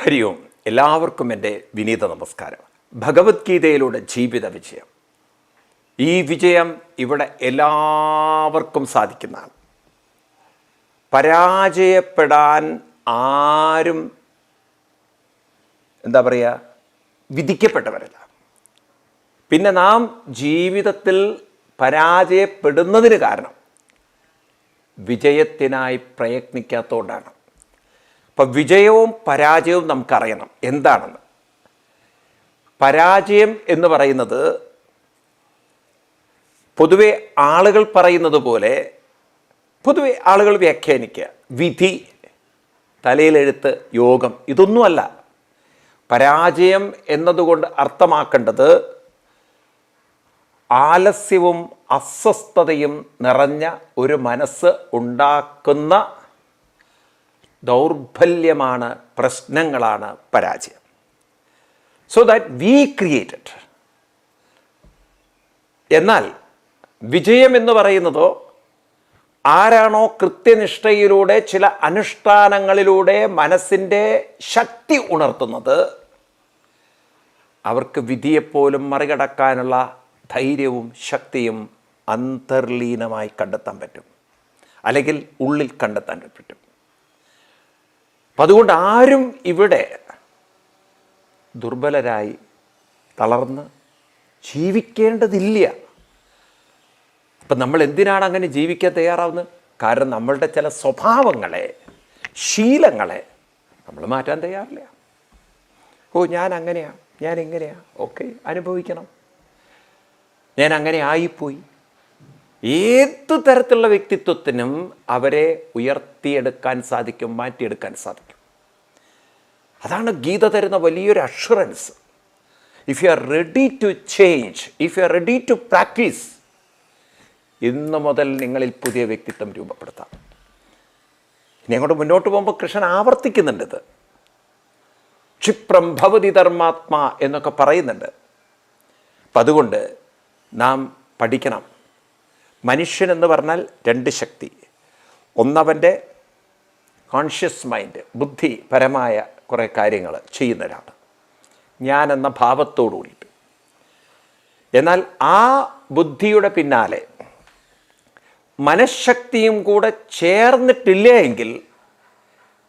ഹരി ഓം. എല്ലാവർക്കും എൻ്റെ വിനീത നമസ്കാരം. ഭഗവത്ഗീതയിലൂടെ ജീവിത വിജയം. ഈ വിജയം ഇവിടെ എല്ലാവർക്കും സാധിക്കുന്നതാണ്. പരാജയപ്പെടാൻ ആരും വിധിക്കപ്പെട്ടവരല്ല. പിന്നെ നാം ജീവിതത്തിൽ പരാജയപ്പെടുന്നതിന് കാരണം വിജയത്തിനായി പ്രയത്നിക്കാത്തതുകൊണ്ടാണ്. അപ്പം വിജയവും പരാജയവും നമുക്കറിയണം എന്താണെന്ന്. പരാജയം എന്ന് പറയുന്നത് പൊതുവെ ആളുകൾ പറയുന്നത് പോലെ, പൊതുവെ ആളുകൾ വ്യാഖ്യാനിക്കുക, വിധി, തലയിലെഴുത്ത്, യോഗം, ഇതൊന്നുമല്ല. പരാജയം എന്നതുകൊണ്ട് അർത്ഥമാക്കേണ്ടത് ആലസ്യവും അസ്വസ്ഥതയും നിറഞ്ഞ ഒരു മനസ്സ് ഉണ്ടാക്കുന്ന ദൗർബല്യമാണ്, പ്രശ്നങ്ങളാണ് പരാജയം. So that we created. എന്നാൽ വിജയം എന്ന് പറയുന്നതോ ആരാണോ കൃത്യനിഷ്ഠയിലൂടെ ചില അനുഷ്ഠാനങ്ങളിലൂടെ മനസ്സിൻ്റെ ശക്തി ഉണർത്തുന്നത്, അവർക്ക് വിധിയെപ്പോലും മറികടക്കാനുള്ള ധൈര്യവും ശക്തിയും അന്തർലീനമായി കണ്ടെത്താൻ പറ്റും, അല്ലെങ്കിൽ ഉള്ളിൽ കണ്ടെത്താൻ പറ്റും. അപ്പം അതുകൊണ്ട് ആരും ഇവിടെ ദുർബലരായി തളർന്ന് ജീവിക്കേണ്ടതില്ല. അപ്പം നമ്മൾ എന്തിനാണ് അങ്ങനെ ജീവിക്കാൻ തയ്യാറാവുന്നത്? കാരണം നമ്മളുടെ ചില സ്വഭാവങ്ങളെ, ശീലങ്ങളെ നമ്മൾ മാറ്റാൻ തയ്യാറില്ല. ഞാൻ അങ്ങനെയാണ്, ഞാൻ ഇങ്ങനെയാണ്, ഓക്കെ, അനുഭവിക്കണം, ഞാൻ അങ്ങനെ ആയിപ്പോയി. ഏത് തരത്തിലുള്ള വ്യക്തിത്വത്തിനും അവരെ ഉയർത്തിയെടുക്കാൻ സാധിക്കും, മാറ്റിയെടുക്കാൻ സാധിക്കും. അതാണ് ഗീത തരുന്ന വലിയൊരു assurance. If you are ready to change, if you are ready to practise, ഇന്ന് മുതൽ നിങ്ങളിൽ പുതിയ വ്യക്തിത്വം രൂപപ്പെടുത്താം. ഇനി അങ്ങോട്ട് മുന്നോട്ട് പോകുമ്പോൾ കൃഷ്ണൻ ആവർത്തിക്കുന്നുണ്ട് ഇത്. ക്ഷിപ്രം ഭവതി ധർമാത്മാ എന്നൊക്കെ പറയുന്നുണ്ട്. അപ്പം അതുകൊണ്ട് നാം പഠിക്കണം. മനുഷ്യൻ എന്ന് പറഞ്ഞാൽ രണ്ട് ശക്തി. ഒന്നവൻ്റെ കോൺഷ്യസ് മൈൻഡ്, ബുദ്ധിപരമായ കുറേ കാര്യങ്ങൾ ചെയ്യുന്ന ഒരാൾ, ഞാൻ എന്ന ഭാവത്തോടു കൂടിയിട്ട്. എന്നാൽ ആ ബുദ്ധിയുടെ പിന്നാലെ മനഃശക്തിയും കൂടെ ചേർന്നിട്ടില്ല എങ്കിൽ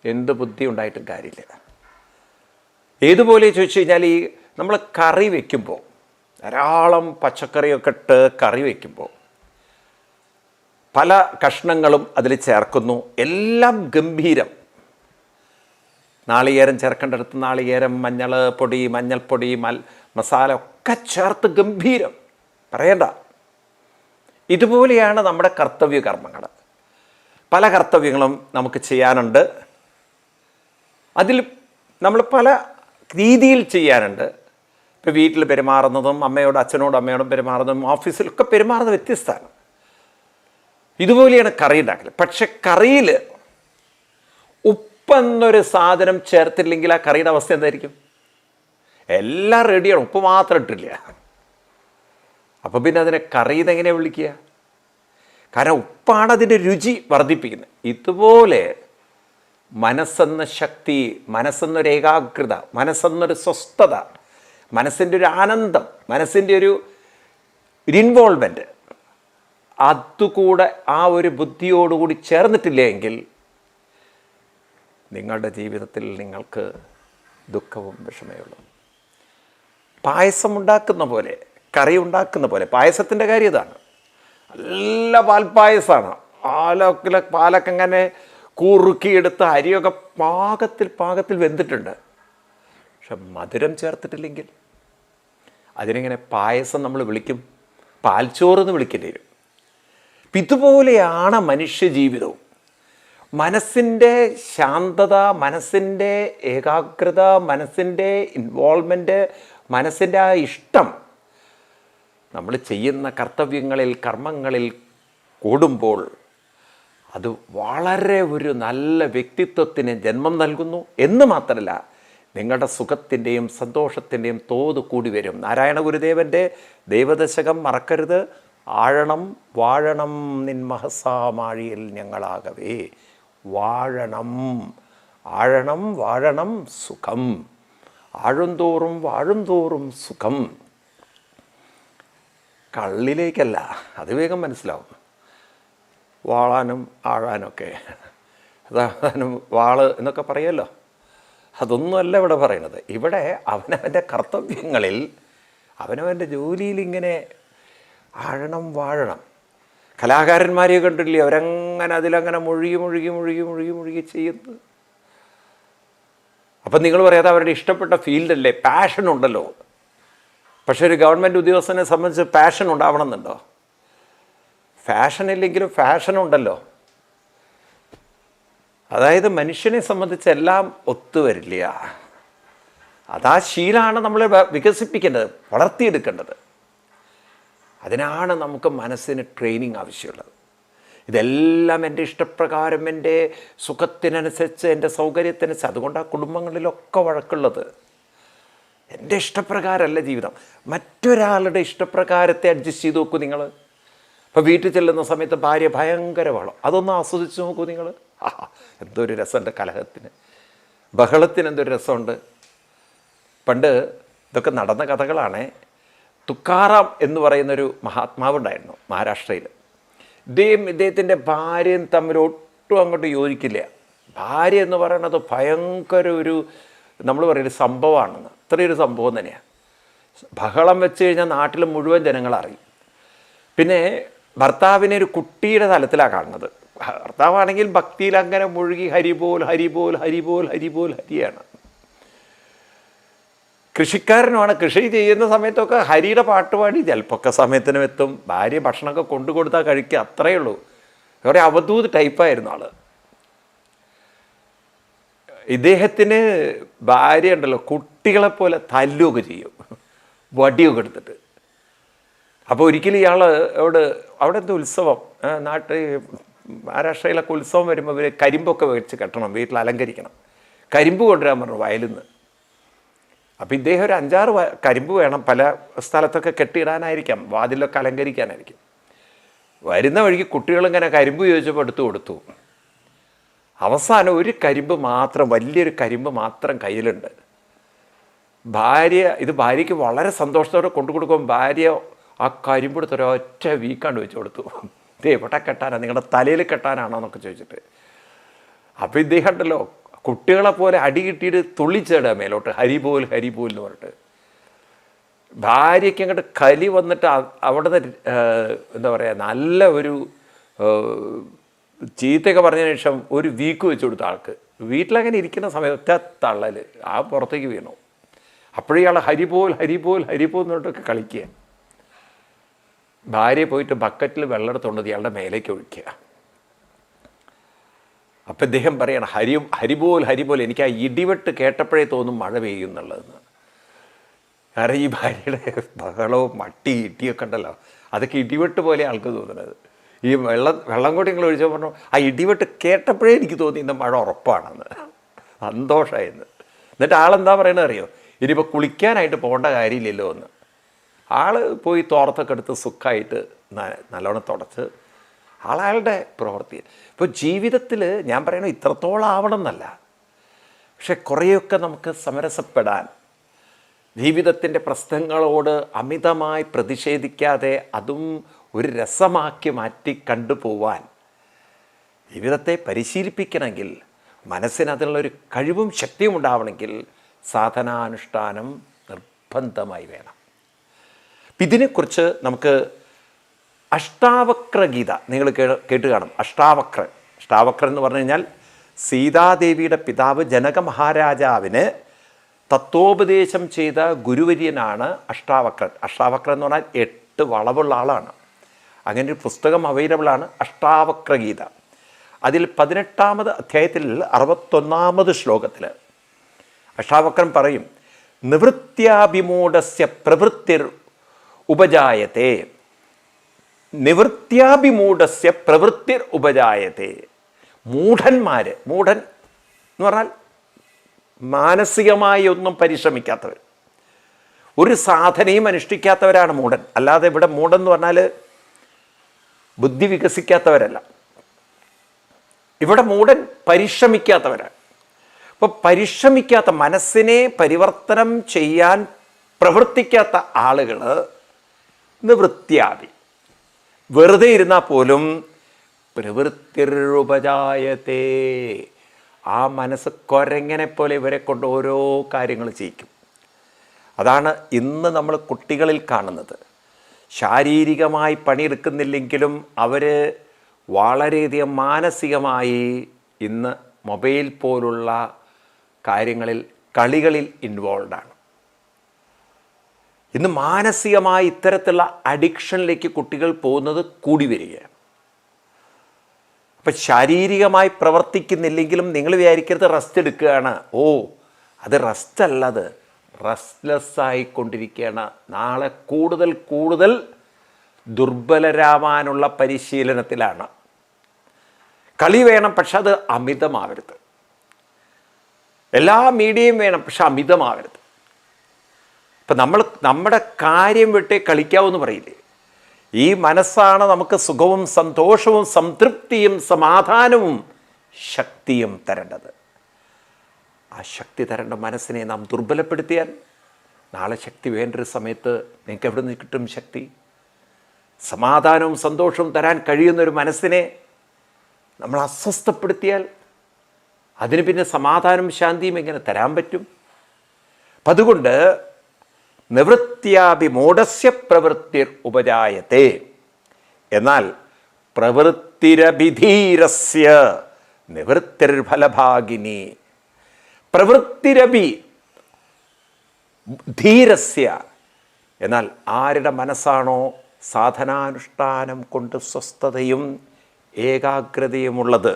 എന്ത് ബുദ്ധി ഉണ്ടായിട്ടും കാര്യമില്ല. ഏതുപോലെ ചോദിച്ചു കഴിഞ്ഞാൽ, ഈ നമ്മൾ കറി വയ്ക്കുമ്പോൾ, ധാരാളം പച്ചക്കറിയൊക്കെ ഇട്ട് കറി വയ്ക്കുമ്പോൾ പല കഷ്ണങ്ങളും അതിൽ ചേർക്കുന്നു, എല്ലാം ഗംഭീരം. നാളികേരം ചേർക്കേണ്ടടുത്ത് നാളികേരം, മഞ്ഞൾ പൊടി, മഞ്ഞൾപ്പൊടി, മസാല ഒക്കെ ചേർത്ത് ഗംഭീരം, പറയണ്ട. ഇതുപോലെയാണ് നമ്മുടെ കർത്തവ്യ കർമ്മങ്ങൾ. പല കർത്തവ്യങ്ങളും നമുക്ക് ചെയ്യാനുണ്ട്. അതിൽ നമ്മൾ പല രീതിയിൽ ചെയ്യാനുണ്ട്. ഇപ്പോൾ വീട്ടിൽ പെരുമാറുന്നതും, അച്ഛനോടും അമ്മയോടും പെരുമാറുന്നതും, ഓഫീസിലൊക്കെ പെരുമാറുന്നത് വ്യത്യസ്തമാണ്. ഇതുപോലെയാണ് കറി ഉണ്ടാക്കൽ. പക്ഷെ കറിയിൽ ഉപ്പെന്നൊരു സാധനം ചേർത്തില്ലെങ്കിൽ ആ കറിയുടെ അവസ്ഥ എന്തായിരിക്കും? എല്ലാം റെഡിയാണ്, ഉപ്പ് മാത്രം ഇട്ടില്ല. അപ്പം പിന്നെ അതിനെ കറിയിൽ എങ്ങനെയാണ് വിളിക്കുക? കാരണം ഉപ്പാണ് അതിൻ്റെ രുചി വർദ്ധിപ്പിക്കുന്നത്. ഇതുപോലെ മനസ്സെന്ന ശക്തി, മനസ്സെന്നൊരു ഏകാഗ്രത, മനസ്സെന്നൊരു സ്വസ്ഥത, മനസ്സിൻ്റെ ഒരു ആനന്ദം, മനസ്സിൻ്റെ ഒരു ഇൻവോൾവ്മെൻറ്റ്, അതുകൂടെ ആ ഒരു ബുദ്ധിയോടുകൂടി ചേർന്നിട്ടില്ല എങ്കിൽ നിങ്ങളുടെ ജീവിതത്തിൽ നിങ്ങൾക്ക് ദുഃഖവും വിഷമയുള്ളൂ. പായസം ഉണ്ടാക്കുന്ന പോലെ, കറി ഉണ്ടാക്കുന്ന പോലെ, പായസത്തിൻ്റെ കാര്യം ഇതാണ്. നല്ല പാൽപ്പായസമാണ്. പാലൊക്കെ അങ്ങനെ കുറുക്കിയെടുത്ത് അരിയൊക്കെ പാകത്തിൽ വെന്തിട്ടുണ്ട്. പക്ഷെ മധുരം ചേർത്തിട്ടില്ലെങ്കിൽ അതിനെങ്ങനെ പായസം നമ്മൾ വിളിക്കും? പാൽച്ചോറ് എന്ന് വിളിക്കേണ്ടി വരും. ഇതുപോലെയാണ് മനുഷ്യജീവിതവും. മനസ്സിൻ്റെ ശാന്തത, മനസ്സിൻ്റെ ഏകാഗ്രത, മനസ്സിൻ്റെ ഇൻവോൾവ്മെൻറ്റ്, മനസ്സിൻ്റെ ആ ഇഷ്ടം നമ്മൾ ചെയ്യുന്ന കർത്തവ്യങ്ങളിൽ, കർമ്മങ്ങളിൽ കൂടുമ്പോൾ അത് വളരെ ഒരു നല്ല വ്യക്തിത്വത്തിന് ജന്മം നൽകുന്നു എന്ന് മാത്രമല്ല, നിങ്ങളുടെ സുഖത്തിൻ്റെയും സന്തോഷത്തിൻ്റെയും തോത് കൂടി വരും. നാരായണ ഗുരുദേവൻ്റെ ദൈവദശകം മറക്കരുത്. ആഴണം വാഴണം നിൻ മഹസാമാഴിയിൽ ഞങ്ങളാകവേ. വാഴണം, ആഴണം വാഴണം സുഖം, ആഴുംതോറും വാഴുംതോറും സുഖം. കള്ളിലേക്കല്ല, അത് വേഗം മനസ്സിലാവും. വാളാനും ആഴാനൊക്കെ, അതാനും വാള് എന്നൊക്കെ പറയുമല്ലോ, അതൊന്നുമല്ല ഇവിടെ പറയണത്. ഇവിടെ അവനവൻ്റെ കർത്തവ്യങ്ങളിൽ, അവനവൻ്റെ ജോലിയിൽ ഇങ്ങനെ ആഴണം വാഴണം. കലാകാരന്മാരെ കണ്ടില്ലേ, അവരങ്ങനെ അതിലങ്ങനെ മുഴുകി മുഴുകി മുഴുകി മുഴുകി മുഴുകി ചെയ്യുന്നത്. അപ്പം നിങ്ങൾ പറയാതെ അവരുടെ ഇഷ്ടപ്പെട്ട ഫീൽഡല്ലേ, പാഷൻ ഉണ്ടല്ലോ. പക്ഷെ ഒരു ഗവൺമെൻറ് ഉദ്യോഗസ്ഥനെ സംബന്ധിച്ച് പാഷൻ ഉണ്ടാവണമെന്നുണ്ടോ? ഫാഷൻ ഇല്ലെങ്കിലും ഫാഷൻ ഉണ്ടല്ലോ. അതായത് മനുഷ്യനെ സംബന്ധിച്ച് എല്ലാം ഒത്തുവരില്ല. അതാ ശീലമാണ് നമ്മൾ വികസിപ്പിക്കേണ്ടത്, വളർത്തിയെടുക്കേണ്ടത്. അതിനാണ് നമുക്ക് മനസ്സിന് ട്രെയിനിങ് ആവശ്യമുള്ളത്. ഇതെല്ലാം എൻ്റെ ഇഷ്ടപ്രകാരം, എൻ്റെ സുഖത്തിനനുസരിച്ച്, എൻ്റെ സൗകര്യത്തിനനുസരിച്ച്. അതുകൊണ്ടാണ് കുടുംബങ്ങളിലൊക്കെ വഴക്കുള്ളത്. എൻ്റെ ഇഷ്ടപ്രകാരമല്ല ജീവിതം, മറ്റൊരാളുടെ ഇഷ്ടപ്രകാരത്തെ അഡ്ജസ്റ്റ് ചെയ്ത് നോക്കൂ നിങ്ങൾ. ഇപ്പോൾ വീട്ടിൽ ചെല്ലുന്ന സമയത്ത് ഭാര്യ ഭയങ്കര വളം, അതൊന്ന് ആസ്വദിച്ച് നോക്കൂ നിങ്ങൾ. എന്തൊരു രസമുണ്ട് കലഹത്തിന്, ബഹളത്തിന് എന്തൊരു രസമുണ്ട്. പണ്ട് ഇതൊക്കെ നടന്ന കഥകളാണ്. തുക്കാറാം എന്ന് പറയുന്നൊരു മഹാത്മാവുണ്ടായിരുന്നു മഹാരാഷ്ട്രയിൽ. ഇദ്ദേഹത്തിൻ്റെ ഭാര്യയും തമ്മിൽ ഒട്ടും അങ്ങോട്ട് യോജിക്കില്ല. ഭാര്യ എന്ന് പറയുന്നത് ഭയങ്കര ഒരു, നമ്മൾ പറയുന്ന സംഭവമാണെന്ന്, അത്രയൊരു സംഭവം തന്നെയാണ്. ബഹളം വെച്ച് കഴിഞ്ഞാൽ നാട്ടിൽ മുഴുവൻ ജനങ്ങളറിയും. പിന്നെ ഭർത്താവിനെ ഒരു കുട്ടിയുടെ തലത്തിലാണ് കാണുന്നത്. ഭർത്താവാണെങ്കിൽ ഭക്തിയിൽ അങ്ങനെ മുഴുകി ഹരിബോൽ ഹരിബോൽ ഹരിബോൽ ഹരിബോൽ ഹരിയാണ്. കൃഷിക്കാരനുമാണ്, കൃഷി ചെയ്യുന്ന സമയത്തൊക്കെ ഹരിയുടെ പാട്ടുപാടി ചിലപ്പൊക്കെ സമയത്തിനും എത്തും. ഭാര്യ ഭക്ഷണമൊക്കെ കൊണ്ടു കൊടുത്താൽ കഴിക്കുക, അത്രയേ ഉള്ളൂ. കുറേ അവധൂത് ടൈപ്പായിരുന്നു ആള്. ഇദ്ദേഹത്തിന് ഭാര്യ ഉണ്ടല്ലോ, കുട്ടികളെപ്പോലെ തല്ലുകയൊക്കെ ചെയ്യും, വടിയൊക്കെ എടുത്തിട്ട്. അപ്പോൾ ഒരിക്കലും ഇയാൾ അവിടെ എന്തോ ഉത്സവം, നാട്ടിൽ മഹാരാഷ്ട്രയിലൊക്കെ ഉത്സവം വരുമ്പോൾ ഇവർ കരിമ്പൊക്കെ വെച്ച് കെട്ടണം, വീട്ടിൽ അലങ്കരിക്കണം. കരിമ്പ് കൊണ്ടുവരാൻ പറഞ്ഞു വയലിൽ നിന്ന്. അപ്പോൾ ഇദ്ദേഹം ഒരു 5-6 കരിമ്പ് വേണം, പല സ്ഥലത്തൊക്കെ കെട്ടിയിടാനായിരിക്കാം, വാതിലൊക്കെ അലങ്കരിക്കാനായിരിക്കും. വരുന്ന വഴിക്ക് കുട്ടികളിങ്ങനെ കരിമ്പ് ചോദിച്ചപ്പോൾ എടുത്തു കൊടുത്തു. അവസാനം ഒരു കരിമ്പ് മാത്രം, വലിയൊരു കരിമ്പ് മാത്രം കയ്യിലുണ്ട്. ഭാര്യയ്ക്ക് വളരെ സന്തോഷത്തോടെ കൊണ്ടു കൊടുക്കുമ്പോൾ ഭാര്യ ആ കരിമ്പെടുത്ത് ഒരൊറ്റ വീക്കാണ്ട് വെച്ച് കൊടുത്തു. ഇത് എവിടെ കെട്ടാനാണ്, നിങ്ങളുടെ തലയിൽ കെട്ടാനാണോ എന്നൊക്കെ ചോദിച്ചിട്ട്. അപ്പോൾ ഇദ്ദേഹം ഉണ്ടല്ലോ കുട്ടികളെ പോലെ അടി കിട്ടിയിട്ട് തുള്ളിച്ചേടുക മേലോട്ട്, ഹരിബോൽ ഹരിബോൽ എന്ന് പറഞ്ഞിട്ട്. ഭാര്യയ്ക്ക് അങ്ങോട്ട് കലി വന്നിട്ട് അവിടുന്ന് എന്താ പറയുക, നല്ല ഒരു ചീത്തയൊക്കെ പറഞ്ഞതിന് ശേഷം ഒരു വീക്ക് വെച്ച് കൊടുത്ത ആൾക്ക്. വീട്ടിലങ്ങനെ ഇരിക്കുന്ന സമയത്ത് ഒറ്റ തള്ളൽ, ആ പുറത്തേക്ക് വീണു. അപ്പോഴേ ഇയാൾ ഹരിബോൽ ഹരിബോൽ ഹരിബോൽ എന്നിട്ടൊക്കെ കളിക്കുക. ഭാര്യ പോയിട്ട് ബക്കറ്റിൽ വെള്ളം എടുത്തുകൊണ്ട് ഇയാളുടെ മേലേക്ക് ഒഴിക്കുക. അപ്പം ഇദ്ദേഹം പറയണം, ഹരിബോൽ ഹരിബോൽ, എനിക്ക് ആ ഇടിവെട്ട് കേട്ടപ്പോഴേ തോന്നും മഴ പെയ്യും എന്നുള്ളതെന്ന്. കാരണം ഈ ഭാര്യയുടെ ബഹളവും മട്ടി ഇടിയൊക്കെ ഉണ്ടല്ലോ, അതൊക്കെ ഇടിവെട്ട് പോലെ ആൾക്ക് തോന്നുന്നത്. ഈ വെള്ളം കൂടി നിങ്ങൾ ഒഴിച്ചപ്പോൾ പറഞ്ഞു, ആ ഇടിവെട്ട് കേട്ടപ്പോഴേ എനിക്ക് തോന്നി ഇന്ന് മഴ ഉറപ്പാണെന്ന്, സന്തോഷമായെന്ന്. എന്നിട്ട് ആളെന്താ പറയണത് അറിയോ, ഇനിയിപ്പോൾ കുളിക്കാനായിട്ട് പോകേണ്ട കാര്യമില്ലല്ലോ എന്ന്. ആൾ പോയി തോർത്തൊക്കെ എടുത്ത് സുഖമായിട്ട് നല്ലോണം തുടച്ച് ആളയാളുടെ പ്രവൃത്തി. ഇപ്പോൾ ജീവിതത്തിൽ ഞാൻ പറയണത് ഇത്രത്തോളം ആവണം എന്നല്ല, പക്ഷെ കുറേയൊക്കെ നമുക്ക് സമരസപ്പെടാൻ, ജീവിതത്തിൻ്റെ പ്രശ്നങ്ങളോട് അമിതമായി പ്രതിഷേധിക്കാതെ അതും ഒരു രസമാക്കി മാറ്റി കണ്ടുപോവാൻ ജീവിതത്തെ പരിശീലിപ്പിക്കണമെങ്കിൽ, മനസ്സിന് അതിനുള്ളൊരു കഴിവും ശക്തിയും ഉണ്ടാവണമെങ്കിൽ സാധനാനുഷ്ഠാനം നിർബന്ധമായി വേണം. ഇതിനെക്കുറിച്ച് നമുക്ക് അഷ്ടാവക്രഗീത നിങ്ങൾ കേട്ട് കാണും. അഷ്ടാവക്രൻ എന്ന് പറഞ്ഞു കഴിഞ്ഞാൽ സീതാദേവിയുടെ പിതാവ് ജനക മഹാരാജാവിന് തത്വോപദേശം ചെയ്ത ഗുരുവര്യനാണ് അഷ്ടാവക്രൻ. അഷ്ടാവക്രൻ എന്ന് പറഞ്ഞാൽ 8 വളവുള്ള ആളാണ്. അങ്ങനെ ഒരു പുസ്തകം അവൈലബിളാണ്, അഷ്ടാവക്രഗീത. അതിൽ 18-ാമത് അധ്യായത്തിൽ 61-ാമത് ശ്ലോകത്തിൽ അഷ്ടാവക്രൻ പറയും, നിവൃത്യാഭിമൂഢസ്യ പ്രവൃത്തിർ ഉപജായത്തെ, നിവൃത്യാഭിമൂഢസ്യ പ്രവൃത്തിർ ഉപജായത്തെ. മൂഢൻ എന്ന് പറഞ്ഞാൽ മാനസികമായി ഒന്നും പരിശ്രമിക്കാത്തവർ, ഒരു സാധനയും അനുഷ്ഠിക്കാത്തവരാണ് മൂഢൻ. അല്ലാതെ ഇവിടെ മൂഢൻ എന്ന് പറഞ്ഞാൽ ബുദ്ധി വികസിക്കാത്തവരല്ല. ഇവിടെ മൂഢൻ പരിശ്രമിക്കാത്തവരാണ്. അപ്പോൾ പരിശ്രമിക്കാത്ത, മനസ്സിനെ പരിവർത്തനം ചെയ്യാൻ പ്രവർത്തിക്കാത്ത ആളുകൾ നിവൃത്തിയാതി. വെറുതെ ഇരുന്നാൽ പോലും പ്രവൃത്തിരുപജായത്തെ, ആ മനസ്സ് കൊരങ്ങനെ പോലെ ഇവരെ കൊണ്ട് ഓരോ കാര്യങ്ങൾ ചെയ്യിക്കും. അതാണ് ഇന്ന് നമ്മൾ കുട്ടികളിൽ കാണുന്നത്. ശാരീരികമായി പണിയെടുക്കുന്നില്ലെങ്കിലും അവർ വളരെയധികം മാനസികമായി ഇന്ന് മൊബൈൽ പോലുള്ള കാര്യങ്ങളിൽ, കളികളിൽ ഇൻവോൾവാണ്. ഇന്ന് മാനസികമായി ഇത്തരത്തിലുള്ള അഡിക്ഷനിലേക്ക് കുട്ടികൾ പോകുന്നത് കൂടി വരികയാണ്. അപ്പം ശാരീരികമായി പ്രവർത്തിക്കുന്നില്ലെങ്കിലും നിങ്ങൾ വിചാരിക്കരുത് റെസ്റ്റ് എടുക്കുകയാണ്. ഓ, അത് റെസ്റ്റ് അല്ലത്, റെസ്റ്റ്ലെസ് ആയിക്കൊണ്ടിരിക്കുകയാണ്. നാളെ കൂടുതൽ കൂടുതൽ ദുർബലരാവാനുള്ള പരിശീലനത്തിലാണ്. കളി വേണം, പക്ഷെ അത് അമിതമാവരുത്. എല്ലാ മീഡിയയും വേണം, പക്ഷെ അമിതമാവരുത്. ഇപ്പം നമ്മുടെ കാര്യം വിട്ടേ കളിക്കാവെന്ന് പറയില്ലേ? ഈ മനസ്സാണ് നമുക്ക് സുഖവും സന്തോഷവും സംതൃപ്തിയും സമാധാനവും ശക്തിയും തരേണ്ടത്. ആ ശക്തി തരേണ്ട മനസ്സിനെ നാം ദുർബലപ്പെടുത്തിയാൽ നാളെ ശക്തി വേണ്ടൊരു സമയത്ത് നിങ്ങൾക്ക് എവിടെ നിന്ന് കിട്ടും ശക്തി? സമാധാനവും സന്തോഷവും തരാൻ കഴിയുന്നൊരു മനസ്സിനെ നമ്മൾ അസ്വസ്ഥപ്പെടുത്തിയാൽ അതിന് പിന്നെ സമാധാനവും ശാന്തിയും എങ്ങനെ തരാൻ പറ്റും? അപ്പം അതുകൊണ്ട് നിവൃത്തിയാഭിമൂഢസ്യ പ്രവൃത്തിർ ഉപജായത്തെ, എന്നാൽ പ്രവൃത്തിരഭിധീരസ്യ നിവൃത്തിർഫലഭാഗിനി. പ്രവൃത്തിരഭി ധീരസ്യ, എന്നാൽ ആരുടെ മനസ്സാണോ സാധനാനുഷ്ഠാനം കൊണ്ട് സ്വസ്ഥതയും ഏകാഗ്രതയുമുള്ളത്,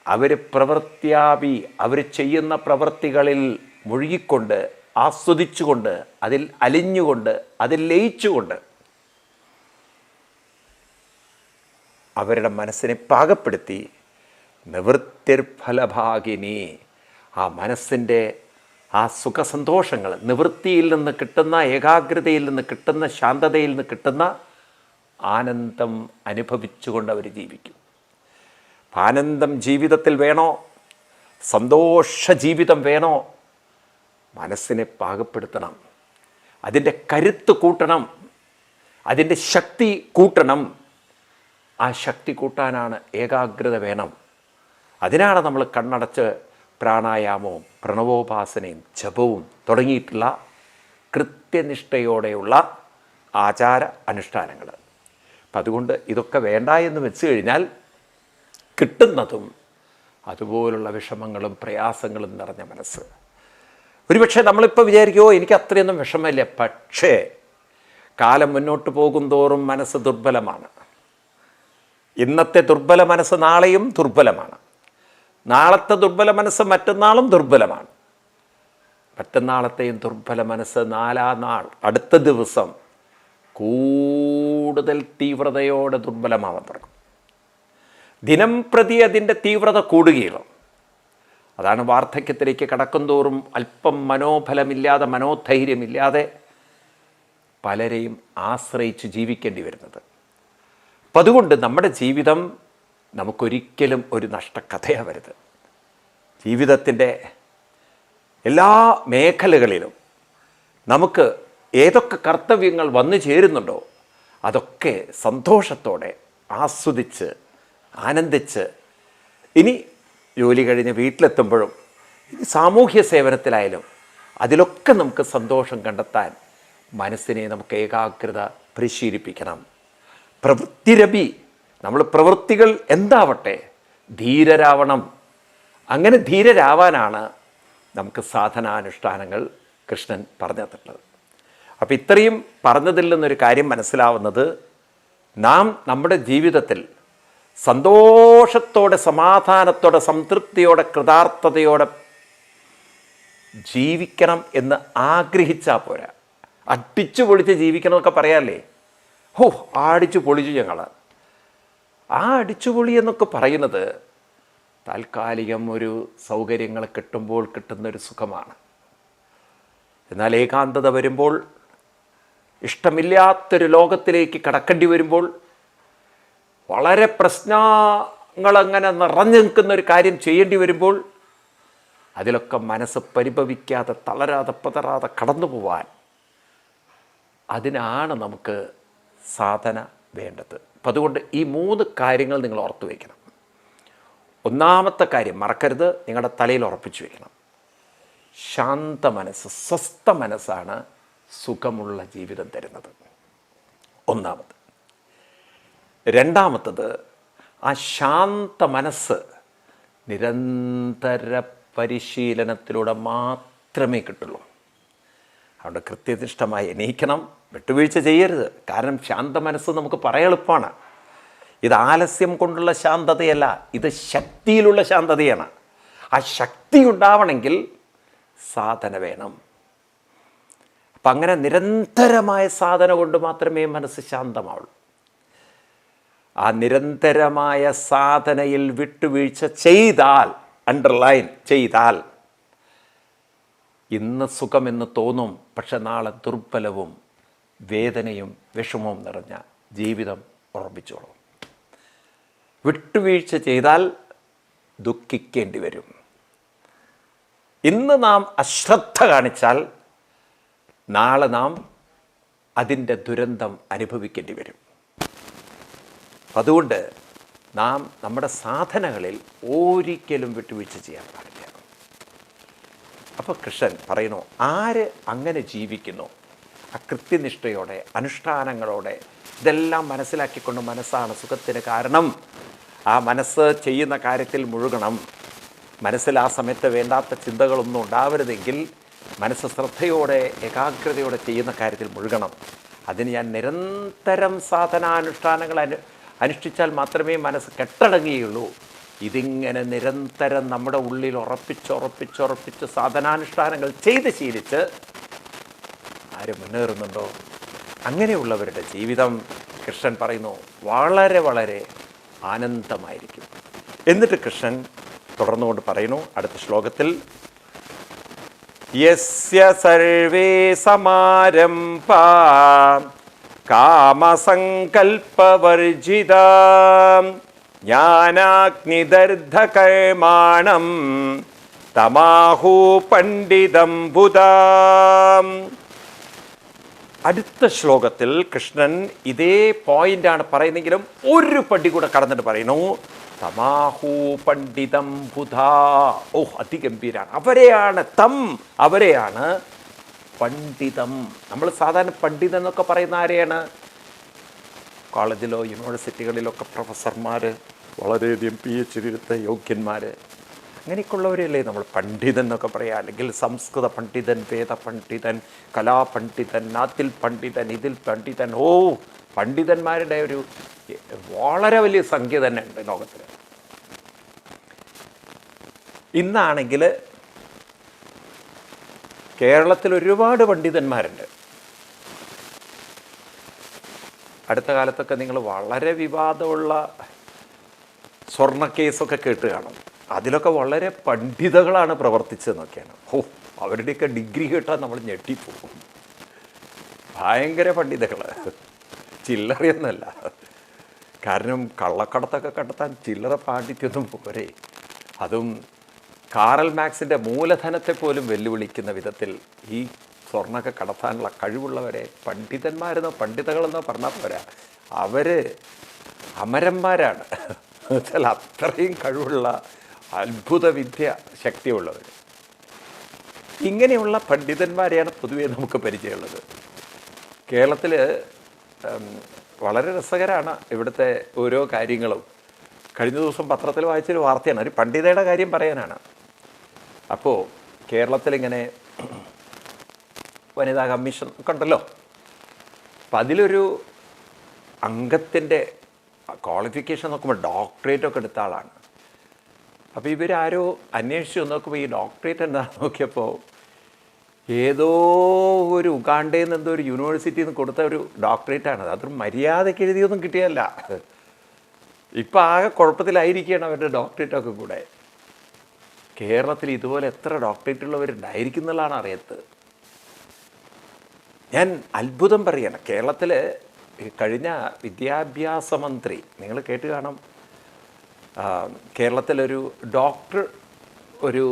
അവർ പ്രവൃത്തിയാഭി, അവർ ചെയ്യുന്ന പ്രവൃത്തികളിൽ മുഴുകിക്കൊണ്ട്, ആസ്വദിച്ചുകൊണ്ട്, അതിൽ അലിഞ്ഞുകൊണ്ട്, അതിൽ ലയിച്ചുകൊണ്ട് അവരുടെ മനസ്സിനെ പാകപ്പെടുത്തി നിവൃത്തിർഫലഭാഗിനി, ആ മനസ്സിൻ്റെ ആ സുഖസന്തോഷങ്ങൾ, നിവൃത്തിയിൽ നിന്ന് കിട്ടുന്ന, ഏകാഗ്രതയിൽ നിന്ന് കിട്ടുന്ന, ശാന്തതയിൽ നിന്ന് കിട്ടുന്ന ആനന്ദം അനുഭവിച്ചുകൊണ്ട് അവർ ജീവിക്കും. ആനന്ദം ജീവിതത്തിൽ വേണോ? സന്തോഷ ജീവിതം വേണോ? മനസ്സിനെ പാകപ്പെടുത്തണം, അതിൻ്റെ കരുത്ത് കൂട്ടണം, അതിൻ്റെ ശക്തി കൂട്ടണം. ആ ശക്തി കൂട്ടാനാണ് ഏകാഗ്രത വേണം. അതിനാണ് നമ്മൾ കണ്ണടച്ച് പ്രാണായാമവും പ്രണവോപാസനയും ജപവും തുടങ്ങിയിട്ടുള്ള കൃത്യനിഷ്ഠയോടെയുള്ള ആചാര അനുഷ്ഠാനങ്ങൾ. അപ്പം അതുകൊണ്ട് ഇതൊക്കെ വേണ്ട എന്ന് വെച്ച് കഴിഞ്ഞാൽ കിട്ടുന്നതും അതുപോലുള്ള വിഷമങ്ങളും പ്രയാസങ്ങളും നിറഞ്ഞ മനസ്സ്. ഒരുപക്ഷെ നമ്മളിപ്പോൾ വിചാരിക്കുമോ എനിക്ക് അത്രയൊന്നും വിഷമമില്ല, പക്ഷേ കാലം മുന്നോട്ട് പോകും തോറും മനസ്സ് ദുർബലമാണ്. ഇന്നത്തെ ദുർബല മനസ്സ് നാളെയും ദുർബലമാണ്. നാളത്തെ ദുർബല മനസ്സ് മറ്റന്നാളും ദുർബലമാണ്. മറ്റന്നാളത്തെയും ദുർബല മനസ്സ് നാലാം നാൾ, അടുത്ത ദിവസം കൂടുതൽ തീവ്രതയോടെ ദുർബലമാവാൻ തുടങ്ങും. ദിനം പ്രതി അതിൻ്റെ തീവ്രത കൂടുകയുള്ളൂ. അതാണ് വാർദ്ധക്യത്തിലേക്ക് കടക്കും തോറും അല്പം മനോബലമില്ലാതെ, മനോധൈര്യമില്ലാതെ പലരെയും ആശ്രയിച്ച് ജീവിക്കേണ്ടി വരുന്നത്. അപ്പം അതുകൊണ്ട് നമ്മുടെ ജീവിതം നമുക്കൊരിക്കലും ഒരു നഷ്ടക്കഥയാവരുത്. ജീവിതത്തിൻ്റെ എല്ലാ മേഖലകളിലും നമുക്ക് ഏതൊക്കെ കർത്തവ്യങ്ങൾ വന്നു ചേരുന്നുണ്ടോ അതൊക്കെ സന്തോഷത്തോടെ ആസ്വദിച്ച് ആനന്ദിച്ച്, ഇനി ജോലി കഴിഞ്ഞ് വീട്ടിലെത്തുമ്പോഴും ഇനി സാമൂഹ്യ സേവനത്തിലായാലും അതിലൊക്കെ നമുക്ക് സന്തോഷം കണ്ടെത്താൻ മനസ്സിനെ നമുക്ക് ഏകാഗ്രത പരിശീലിപ്പിക്കണം. പ്രവൃത്തിരഭി, നമ്മൾ പ്രവൃത്തികൾ എന്താവട്ടെ ധീരരാവണം. അങ്ങനെ ധീരരാവാനാണ് നമുക്ക് സാധനാനുഷ്ഠാനങ്ങൾ കൃഷ്ണൻ പറഞ്ഞു തന്നിട്ടുള്ളത്. അപ്പം ഇത്രയും പറഞ്ഞതിൽ നിന്നൊരു കാര്യം മനസ്സിലാവുന്നത്, നാം നമ്മുടെ ജീവിതത്തിൽ സന്തോഷത്തോടെ, സമാധാനത്തോടെ, സംതൃപ്തിയോടെ, കൃതാർത്ഥതയോടെ ജീവിക്കണം എന്ന് ആഗ്രഹിച്ചാൽ പോരാ. അടിച്ചു പൊളിച്ച് ജീവിക്കണം എന്നൊക്കെ പറയാമല്ലേ? ഹോ, അടിച്ചു പൊളിച്ചു ഞങ്ങൾ. ആ അടിച്ചുപൊളി എന്നൊക്കെ പറയുന്നത് താൽക്കാലികം ഒരു സൗകര്യങ്ങൾ കിട്ടുമ്പോൾ കിട്ടുന്നൊരു സുഖമാണ്. എന്നാൽ ഏകാന്തത വരുമ്പോൾ, ഇഷ്ടമില്ലാത്തൊരു ലോകത്തിലേക്ക് കടക്കേണ്ടി വരുമ്പോൾ, വളരെ പ്രശ്നങ്ങളങ്ങനെ നിറഞ്ഞു നിൽക്കുന്നൊരു കാര്യം ചെയ്യേണ്ടി വരുമ്പോൾ അതിലൊക്കെ മനസ്സ് പരിഭവിക്കാതെ തളരാതെ പതറാതെ കടന്നു പോവാൻ അതിനാണ് നമുക്ക് സാധന വേണ്ടത്. അപ്പം അതുകൊണ്ട് ഈ 3 കാര്യങ്ങൾ നിങ്ങൾ ഓർത്തു വയ്ക്കണം. ഒന്നാമത്തെ കാര്യം മറക്കരുത്, നിങ്ങളുടെ തലയിൽ ഉറപ്പിച്ചു വയ്ക്കണം. ശാന്ത മനസ്സ്, സ്വസ്ഥ മനസ്സാണ് സുഖമുള്ള ജീവിതം തരുന്നത്. ഒന്നാമത്. രണ്ടാമത്തത്, ആ ശാന്ത മനസ്സ് നിരന്തര പരിശീലനത്തിലൂടെ മാത്രമേ കിട്ടുള്ളൂ. അതുകൊണ്ട് കൃത്യനിഷ്ഠമായി എണീക്കണം, വിട്ടുവീഴ്ച ചെയ്യരുത്. കാരണം ശാന്ത മനസ്സ് നമുക്ക് പറയാൻ എളുപ്പമാണ്. ഇത് ആലസ്യം കൊണ്ടുള്ള ശാന്തതയല്ല, ഇത് ശക്തിയിലുള്ള ശാന്തതയാണ്. ആ ശക്തി ഉണ്ടാവണമെങ്കിൽ സാധന വേണം. അപ്പം അങ്ങനെ നിരന്തരമായ സാധന കൊണ്ട് മാത്രമേ മനസ്സ് ശാന്തമാവുള്ളൂ. ആ നിരന്തരമായ സാധനയിൽ വിട്ടുവീഴ്ച ചെയ്താൽ, അണ്ടർലൈൻ ചെയ്താൽ, ഇന്ന് സുഖമെന്ന് തോന്നും, പക്ഷെ നാളെ ദുർബലവും വേദനയും വിഷമവും നിറഞ്ഞ ജീവിതം ഉറപ്പിച്ചോളും. വിട്ടുവീഴ്ച ചെയ്താൽ ദുഃഖിക്കേണ്ടി വരും. ഇന്ന് നാം അശ്രദ്ധ കാണിച്ചാൽ നാളെ നാം അതിൻ്റെ ദുരന്തം അനുഭവിക്കേണ്ടി വരും. അതുകൊണ്ട് നാം നമ്മുടെ സാധനകളിൽ ഒരിക്കലും വിട്ടുവീഴ്ച ചെയ്യാൻ പാടില്ല. അപ്പോൾ കൃഷ്ണൻ പറയുന്നു, ആര് അങ്ങനെ ജീവിക്കുന്നു, ആ കൃത്യനിഷ്ഠയോടെ അനുഷ്ഠാനങ്ങളോടെ ഇതെല്ലാം മനസ്സിലാക്കിക്കൊണ്ട്, മനസ്സാണ് സുഖത്തിന് കാരണം, ആ മനസ്സ് ചെയ്യുന്ന കാര്യത്തിൽ മുഴുകണം. മനസ്സിൽ ആ സമയത്ത് വേണ്ടാത്ത ചിന്തകളൊന്നും ഉണ്ടാവരുതെങ്കിൽ മനസ്സ് ശ്രദ്ധയോടെ ഏകാഗ്രതയോടെ ചെയ്യുന്ന കാര്യത്തിൽ മുഴുകണം. അതിന് ഞാൻ നിരന്തരം സാധനാനുഷ്ഠാനങ്ങൾ അനുഷ്ഠിച്ചാൽ മാത്രമേ മനസ്സ് കെട്ടടങ്ങുകയുള്ളൂ. ഇതിങ്ങനെ നിരന്തരം നമ്മുടെ ഉള്ളിൽ ഉറപ്പിച്ച് സാധനാനുഷ്ഠാനങ്ങൾ ചെയ്ത് ശീലിച്ച് ആര് മുന്നേറുന്നുണ്ടോ അങ്ങനെയുള്ളവരുടെ ജീവിതം കൃഷ്ണൻ പറയുന്നു വളരെ വളരെ ആനന്ദമായിരിക്കും. എന്നിട്ട് കൃഷ്ണൻ തുടർന്നുകൊണ്ട് പറയുന്നു അടുത്ത ശ്ലോകത്തിൽ, യസ്യ സർവേ സമാരംഭാ കാമസങ്കൽപ്പവർജിതാ ജ്ഞാനാഗ്നിദർദ്ധകർമാണം തമാഹു പണ്ഡിതം ബുധാം. അടുത്ത ശ്ലോകത്തിൽ കൃഷ്ണൻ ഇതേ പോയിന്റാണ് പറയുന്നെങ്കിലും ഒരു പടി കൂടെ കടന്നിട്ട് പറയുന്നു, തമാഹു പണ്ഡിതം ബുധാ. അതിഗംഭീരാണ്. അവരെയാണ് പണ്ഡിതം. നമ്മൾ സാധാരണ പണ്ഡിതൻ എന്നൊക്കെ പറയുന്ന ആരെയാണ്? കോളേജിലോ യൂണിവേഴ്സിറ്റികളിലൊക്കെ പ്രൊഫസർമാർ, വളരെയധികം PhD എടുത്ത യോഗ്യന്മാർ, അങ്ങനെയൊക്കെയുള്ളവരെയല്ലേ നമ്മൾ പണ്ഡിതൻ എന്നൊക്കെ പറയുക. അല്ലെങ്കിൽ സംസ്കൃത പണ്ഡിതൻ, വേദ പണ്ഡിതൻ, കലാപണ്ഡിതൻ, അതിൽ പണ്ഡിതൻ, ഇതിൽ പണ്ഡിതൻ. പണ്ഡിതന്മാരുടെ ഒരു വളരെ വലിയ സംഖ്യ തന്നെ ഉണ്ട് ലോകത്തിൽ. ഇന്നാണെങ്കിൽ കേരളത്തിൽ ഒരുപാട് പണ്ഡിതന്മാരുണ്ട്. അടുത്ത കാലത്തൊക്കെ നിങ്ങൾ വളരെ വിവാദമുള്ള സ്വർണ്ണ കേസൊക്കെ കേട്ട് കാണും. അതിലൊക്കെ വളരെ പണ്ഡിതകളാണ് പ്രവർത്തിച്ചതെന്നൊക്കെയാണ്. അവരുടെയൊക്കെ ഡിഗ്രി കേട്ടാൽ നമ്മൾ ഞെട്ടിപ്പോകും. ഭയങ്കര പണ്ഡിതകൾ, ചില്ലറയൊന്നുമല്ല. കാരണം കള്ളക്കടത്തൊക്കെ കടത്താൻ ചില്ലറ പാണ്ഡിത്യൊന്നും പോരെ. അതും കാറൽ മാക്സിൻ്റെ മൂലധനത്തെ പോലും വെല്ലുവിളിക്കുന്ന വിധത്തിൽ ഈ സ്വർണ്ണമൊക്കെ കടത്താനുള്ള കഴിവുള്ളവരെ പണ്ഡിതന്മാരെന്നോ പണ്ഡിതകളെന്നോ പറഞ്ഞാൽ പോരാ, അവർ അമരന്മാരാണ്. ചില അത്രയും കഴിവുള്ള അത്ഭുത വിദ്യ ശക്തിയുള്ളവർ. ഇങ്ങനെയുള്ള പണ്ഡിതന്മാരെയാണ് പൊതുവേ നമുക്ക് പരിചയമുള്ളത്. കേരളത്തിൽ വളരെ രസകരമാണ് ഇവിടുത്തെ ഓരോ കാര്യങ്ങളും. കഴിഞ്ഞ ദിവസം പത്രത്തിൽ വായിച്ചൊരു വാർത്തയാണ്, ഒരു പണ്ഡിതയുടെ കാര്യം പറയാനാണ്. അപ്പോൾ കേരളത്തിലിങ്ങനെ വനിതാ കമ്മീഷൻ ഒക്കെ ഉണ്ടല്ലോ. അപ്പം അതിലൊരു അംഗത്തിൻ്റെ ക്വാളിഫിക്കേഷൻ നോക്കുമ്പോൾ ഡോക്ടറേറ്റൊക്കെ എടുത്ത ആളാണ്. അപ്പോൾ ഇവരാരോ അന്വേഷിച്ച് നോക്കുമ്പോൾ ഈ ഡോക്ടറേറ്റ് എന്താണെന്ന് നോക്കിയപ്പോൾ ഏതോ ഒരു ഉഗാണ്ടയിൽ നിന്ന് എന്തോ ഒരു യൂണിവേഴ്സിറ്റിയിൽ നിന്ന് കൊടുത്ത ഒരു ഡോക്ടറേറ്റാണ്. അതൊരു മര്യാദയ്ക്ക് എഴുതിയൊന്നും കിട്ടിയല്ല. ഇപ്പം ആകെ കുഴപ്പത്തിലായിരിക്കുകയാണ് അവരുടെ ഡോക്ടറേറ്റൊക്കെ കൂടെ. കേരളത്തിൽ ഇതുപോലെ എത്ര ഡോക്ടറേറ്റ് ഉള്ളവരുണ്ടായിരിക്കും എന്നുള്ളതാണ് അറിയാത്തത്. ഞാൻ അത്ഭുതം പറയണം. കേരളത്തിൽ കഴിഞ്ഞ വിദ്യാഭ്യാസ മന്ത്രി, നിങ്ങൾ കേട്ട് കാണാം, കേരളത്തിലൊരു ഡോക്ടർ ഒരു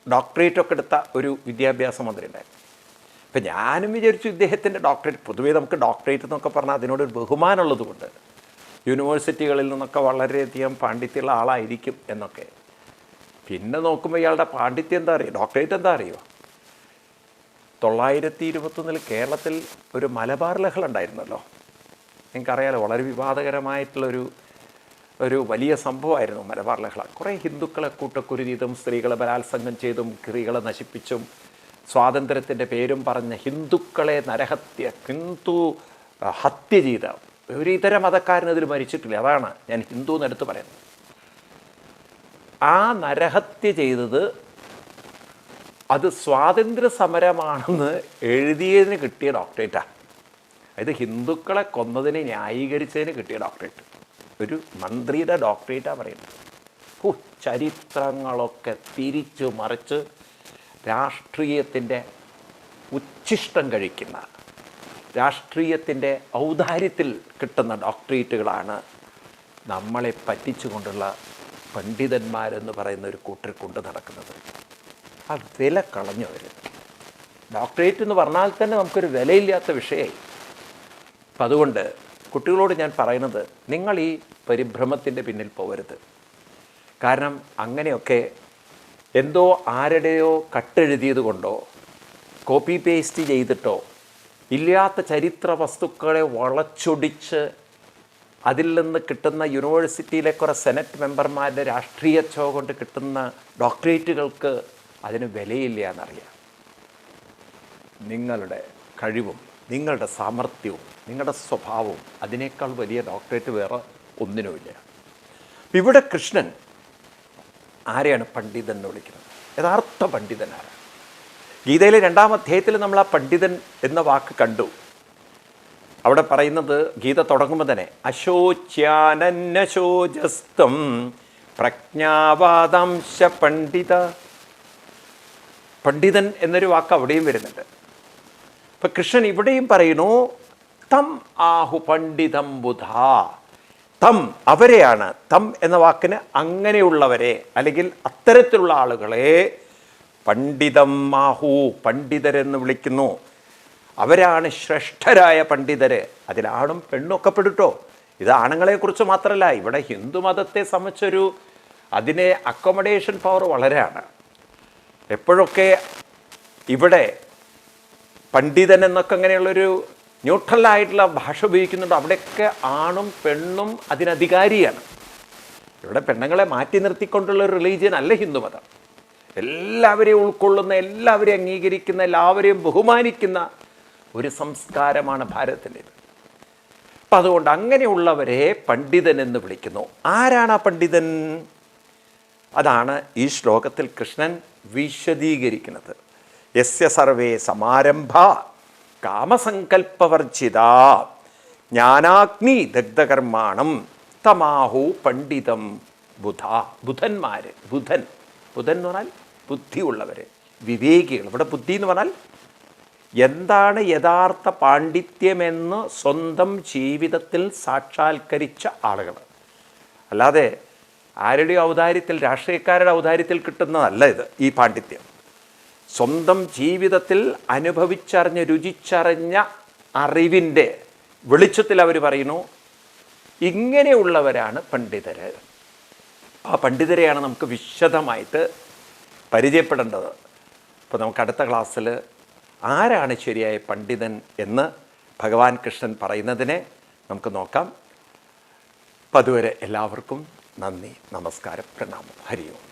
ഡോക്ടറേറ്റൊക്കെ എടുത്ത ഒരു വിദ്യാഭ്യാസ മന്ത്രി ഉണ്ടായിരുന്നു. ഇപ്പം ഞാനും വിചാരിച്ചു ഇദ്ദേഹത്തിൻ്റെ ഡോക്ടറേറ്റ്, പൊതുവേ നമുക്ക് ഡോക്ടറേറ്റ് എന്നൊക്കെ പറഞ്ഞാൽ അതിനോടൊരു ബഹുമാനമുള്ളത് കൊണ്ട് യൂണിവേഴ്സിറ്റികളിൽ നിന്നൊക്കെ വളരെയധികം പാണ്ഡിത്യമുള്ള ആളായിരിക്കും എന്നൊക്കെ. പിന്നെ നോക്കുമ്പോൾ ഇയാളുടെ പാണ്ഡിത്യം എന്താ അറിയുമോ, ഡോക്ടറേറ്റ് എന്താ അറിയുമോ? 921 കേരളത്തിൽ ഒരു മലബാർ ലഹള ഉണ്ടായിരുന്നല്ലോ, നിങ്ങൾക്കറിയാലോ. വളരെ വിവാദകരമായിട്ടുള്ളൊരു വലിയ സംഭവമായിരുന്നു മലബാർ ലഹള. കുറേ ഹിന്ദുക്കളെ കൂട്ടക്കുരുതിയതും സ്ത്രീകളെ ബലാത്സംഗം ചെയ്തും സ്ത്രീകളെ നശിപ്പിച്ചും സ്വാതന്ത്ര്യത്തിൻ്റെ പേരും പറഞ്ഞ് ഹിന്ദുക്കളെ ഹിന്ദു ഹത്യ ചെയ്ത ഒരു ഇതര മതക്കാരനതിൽ മരിച്ചിട്ടില്ല. അതാണ് ഞാൻ ഹിന്ദു എന്നെടുത്ത് പറയുന്നത്. ആ നരഹത്യ ചെയ്തത് അത് സ്വാതന്ത്ര്യ സമരമാണെന്ന് എഴുതിയതിന് കിട്ടിയ ഡോക്ടറേറ്റാണ്. അതായത് ഹിന്ദുക്കളെ കൊന്നതിനെ ന്യായീകരിച്ചതിന് കിട്ടിയ ഡോക്ടറേറ്റ്, ഒരു മന്ത്രിയുടെ ഡോക്ടറേറ്റാണ് പറയുന്നത്. ചരിത്രങ്ങളൊക്കെ തിരിച്ചു മറിച്ച് രാഷ്ട്രീയത്തിൻ്റെ ഉച്ഛിഷ്ടം കഴിക്കുന്ന, രാഷ്ട്രീയത്തിൻ്റെ ഔദാര്യത്തിൽ കിട്ടുന്ന ഡോക്ടറേറ്റുകളാണ് നമ്മളെ പറ്റിച്ചുകൊണ്ടുള്ള പണ്ഡിതന്മാരെന്ന് പറയുന്ന ഒരു കൂട്ടർ കൊണ്ട് നടക്കുന്നത്. ആ വില കളഞ്ഞു അവർ. ഡോക്ടറേറ്റ് എന്ന് പറഞ്ഞാൽ തന്നെ നമുക്കൊരു വിലയില്ലാത്ത വിഷയമായി. അപ്പം അതുകൊണ്ട് കുട്ടികളോട് ഞാൻ പറയുന്നത്, നിങ്ങൾ ഈ പരിഭ്രമത്തിൻ്റെ പിന്നിൽ പോകരുത്. കാരണം അങ്ങനെയൊക്കെ എന്തോ ആരുടെയോ കട്ടെഴുതിയത് കൊണ്ടോ കോപ്പി പേസ്റ്റ് ചെയ്തിട്ടോ ഇല്ലാത്ത ചരിത്ര വസ്തുക്കളെ വളച്ചൊടിച്ച് അതിൽ നിന്ന് കിട്ടുന്ന യൂണിവേഴ്സിറ്റിയിലെ കുറേ സെനറ്റ് മെമ്പർമാരുടെ രാഷ്ട്രീയ ഛോ കൊണ്ട് കിട്ടുന്ന ഡോക്ടറേറ്റുകൾക്ക് അതിന് വിലയില്ല എന്നറിയാം. നിങ്ങളുടെ കഴിവും നിങ്ങളുടെ സാമർഥ്യവും നിങ്ങളുടെ സ്വഭാവവും അതിനേക്കാൾ വലിയ ഡോക്ടറേറ്റ് വേറെ ഒന്നിനുമില്ല. ഇവിടെ കൃഷ്ണൻ ആരെയാണ് പണ്ഡിതൻ എന്ന് വിളിക്കുന്നത്? യഥാർത്ഥ പണ്ഡിതനാണ്. ഗീതയിലെ 2-ാം അധ്യായത്തിൽ നമ്മൾ ആ പണ്ഡിതൻ എന്ന വാക്ക് കണ്ടു. അവിടെ പറയുന്നത്, ഗീത തുടങ്ങുമ്പോൾ തന്നെ അശോച്യാനന്യശോചസ്തം പ്രജ്ഞാവാദാംശ പണ്ഡിത. പണ്ഡിതൻ എന്നൊരു വാക്ക് അവിടെയും വരുന്നുണ്ട്. അപ്പം കൃഷ്ണൻ ഇവിടെയും പറയുന്നു, തം ആഹു പണ്ഡിതം ബുധ. തം അവരെയാണ്, തം എന്ന വാക്കിന് അങ്ങനെയുള്ളവരെ അല്ലെങ്കിൽ അത്തരത്തിലുള്ള ആളുകളെ പണ്ഡിതം ആഹു പണ്ഡിതരെന്ന് വിളിക്കുന്നു. അവരാണ് ശ്രേഷ്ഠരായ പണ്ഡിതര്. അതിലാണും പെണ്ണൊക്കെ പെടുട്ടോ. ഇത് ആണുങ്ങളെക്കുറിച്ച് മാത്രമല്ല, ഇവിടെ ഹിന്ദുമതത്തെ സംബന്ധിച്ചൊരു അതിനെ അക്കോമഡേഷൻ പവർ വളരെയാണ്. എപ്പോഴൊക്കെ ഇവിടെ പണ്ഡിതൻ എന്നൊക്കെ അങ്ങനെയുള്ളൊരു ന്യൂട്രലായിട്ടുള്ള ഭാഷ ഉപയോഗിക്കുന്നുണ്ടോ അവിടെയൊക്കെ ആണും പെണ്ണും അതിനധികാരിയാണ്. ഇവിടെ പെണ്ണുങ്ങളെ മാറ്റി നിർത്തിക്കൊണ്ടുള്ള ഒരു റിലീജിയൻ അല്ല ഹിന്ദുമതം. എല്ലാവരെയും ഉൾക്കൊള്ളുന്ന, എല്ലാവരെയും അംഗീകരിക്കുന്ന, എല്ലാവരെയും ബഹുമാനിക്കുന്ന ഒരു സംസ്കാരമാണ് ഭാരതത്തിൻ്റേത്. അപ്പം അതുകൊണ്ട് അങ്ങനെയുള്ളവരെ പണ്ഡിതൻ എന്ന് വിളിക്കുന്നു. ആരാണ് ആ പണ്ഡിതൻ? അതാണ് ഈ ശ്ലോകത്തിൽ കൃഷ്ണൻ വിശദീകരിക്കുന്നത്. യസ്യ സർവേ സമാരംഭ കാമസങ്കൽപ്പവർജിത ജ്ഞാനാഗ്നി ദഗ്ധകർമാണം തമാഹു പണ്ഡിതം ബുധ. ബുധന്മാർ, ബുധൻ എന്ന് പറഞ്ഞാൽ ബുദ്ധിയുള്ളവർ, വിവേകികൾ. ഇവിടെ ബുദ്ധി എന്ന് പറഞ്ഞാൽ എന്താണ് യഥാർത്ഥ പാണ്ഡിത്യമെന്ന് സ്വന്തം ജീവിതത്തിൽ സാക്ഷാത്കരിച്ച ആളുകൾ. അല്ലാതെ ആരുടെയോ ഔദാര്യത്തിൽ, രാഷ്ട്രീയക്കാരുടെ ഔദാര്യത്തിൽ കിട്ടുന്നതല്ല ഇത്. ഈ പാണ്ഡിത്യം സ്വന്തം ജീവിതത്തിൽ അനുഭവിച്ചറിഞ്ഞ് രുചിച്ചറിഞ്ഞ അറിവിൻ്റെ വെളിച്ചത്തിൽ അവർ പറയുന്നു, ഇങ്ങനെയുള്ളവരാണ് പണ്ഡിതര്. ആ പണ്ഡിതരെയാണ് നമുക്ക് വിശദമായിട്ട് പരിചയപ്പെടേണ്ടത്. അപ്പോൾ നമുക്ക് അടുത്ത ക്ലാസ്സിൽ ആരാണ് ശരിയായ പണ്ഡിതൻ എന്ന് ഭഗവാൻ കൃഷ്ണൻ പറയുന്നതിനെ നമുക്ക് നോക്കാം. അപ്പം അതുവരെ എല്ലാവർക്കും നന്ദി, നമസ്കാരം, പ്രണാമം, ഹരി ഓം.